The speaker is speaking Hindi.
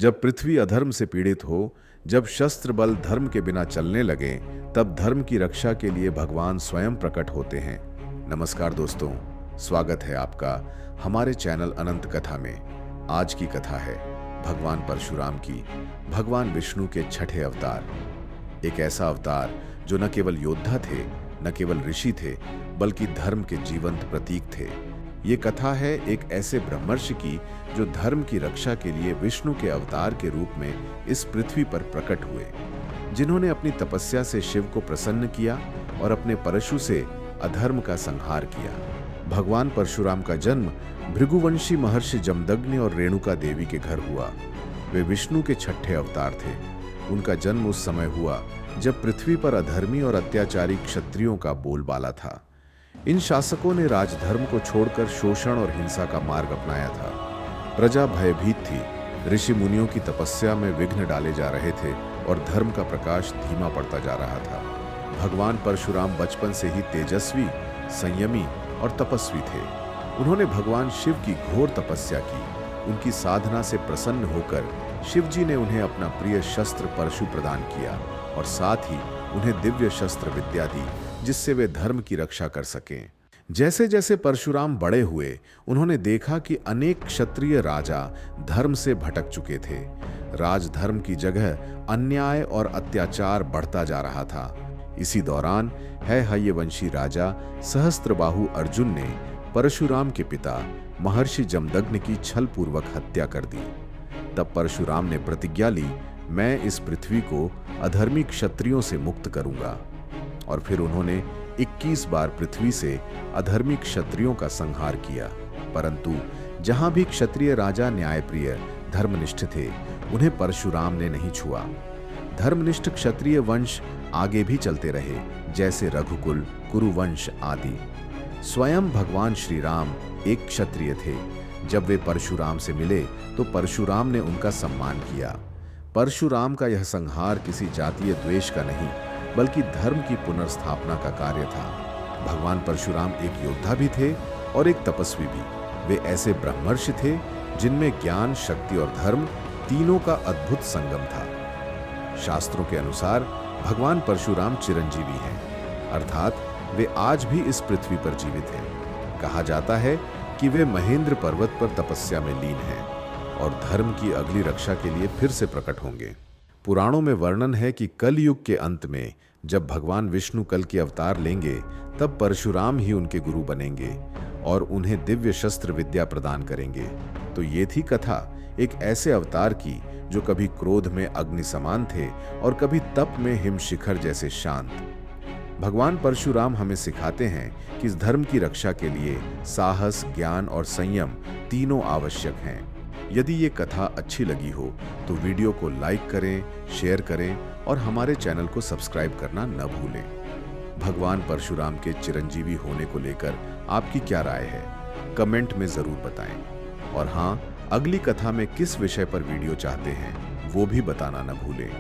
जब पृथ्वी अधर्म से पीड़ित हो, जब शस्त्र बल धर्म के बिना चलने लगे, तब धर्म की रक्षा के लिए भगवान स्वयं प्रकट होते हैं। नमस्कार दोस्तों, स्वागत है आपका हमारे चैनल अनंत कथा में। आज की कथा है भगवान परशुराम की, भगवान विष्णु के छठे अवतार। एक ऐसा अवतार जो न केवल योद्धा थे, न केवल ऋषि थे, बल्कि धर्म के जीवंत प्रतीक थे। ये कथा है एक ऐसे ब्रह्मर्षि की जो धर्म की रक्षा के लिए विष्णु के अवतार के रूप में इस पृथ्वी पर प्रकट हुए, जिन्होंने अपनी तपस्या से शिव को प्रसन्न किया और अपने परशु से अधर्म का संहार किया। भगवान परशुराम का जन्म भृगुवंशी महर्षि जमदग्नि और रेणुका देवी के घर हुआ। वे विष्णु के छठे अवतार थे। उनका जन्म उस समय हुआ जब पृथ्वी पर अधर्मी और अत्याचारी क्षत्रियों का बोलबाला था। इन शासकों ने राजधर्म को छोड़कर शोषण और हिंसा का मार्ग अपनाया था। प्रजा भयभीत थी, ऋषि मुनियों की तपस्या में विघ्न डाले जा रहे थे और धर्म का प्रकाश धीमा पड़ता जा रहा था। भगवान परशुराम बचपन से ही तेजस्वी, संयमी और तपस्वी थे। उन्होंने भगवान शिव की घोर तपस्या की। उनकी साधना से प्रसन्न होकर शिवजी ने उन्हें अपना प्रिय शस्त्र परशु प्रदान किया और साथ ही उन्हें दिव्य शस्त्र विद्या दी, जिससे वे धर्म की रक्षा कर सकें। जैसे जैसे परशुराम बड़े हुए, उन्होंने देखा कि अनेक क्षत्रिय राजा धर्म से भटक चुके थे। राजधर्म की जगह अन्याय और अत्याचार बढ़ता जा रहा था। इसी दौरान हयवंशी राजा सहस्त्रबाहु अर्जुन ने परशुराम के पिता महर्षि जमदग्नि की छलपूर्वक हत्या कर दी। तब परशुराम ने प्रतिज्ञा ली, मैं इस पृथ्वी को अधर्मी क्षत्रियों से मुक्त करूंगा। और फिर उन्होंने 21 बार पृथ्वी से अधर्मी क्षत्रियों का संहार किया। परंतु जहां भी क्षत्रिय राजा न्यायप्रिय, धर्मनिष्ठ थे, उन्हें परशुराम ने नहीं छुआ। धर्मनिष्ठ क्षत्रिय वंश आगे भी चलते रहे, जैसे रघुकुल, कुरुवंश आदि। स्वयं भगवान श्री राम एक क्षत्रिय थे। जब वे परशुराम से मिले तो परशुराम ने उनका सम्मान किया। परशुराम का यह संहार किसी जातीय द्वेष का नहीं, बल्कि धर्म की पुनर्स्थापना का कार्य था। भगवान परशुराम एक योद्धा भी थे और एक तपस्वी भी। वे ऐसे ब्रह्मर्षि थे जिनमें ज्ञान, शक्ति और धर्म तीनों का अद्भुत संगम था। शास्त्रों के अनुसार भगवान परशुराम चिरंजीवी हैं, अर्थात वे आज भी इस पृथ्वी पर जीवित हैं। कहा जाता है कि वे महेंद्र पर्वत पर तपस्या में लीन हैं और धर्म की अगली रक्षा के लिए फिर से प्रकट होंगे। पुराणों में वर्णन है कि कल युग के अंत में जब भगवान विष्णु कल के अवतार लेंगे, तब परशुराम ही उनके गुरु बनेंगे और उन्हें दिव्य शस्त्र विद्या प्रदान करेंगे। तो ये थी कथा एक ऐसे अवतार की जो कभी क्रोध में अग्नि समान थे और कभी तप में हिम शिखर जैसे शांत। भगवान परशुराम हमें सिखाते हैं कि इस धर्म की रक्षा के लिए साहस, ज्ञान और संयम तीनों आवश्यक हैं। यदि ये कथा अच्छी लगी हो तो वीडियो को लाइक करें, शेयर करें और हमारे चैनल को सब्सक्राइब करना न भूलें। भगवान परशुराम के चिरंजीवी होने को लेकर आपकी क्या राय है, कमेंट में जरूर बताएं। और हाँ, अगली कथा में किस विषय पर वीडियो चाहते हैं वो भी बताना न भूलें।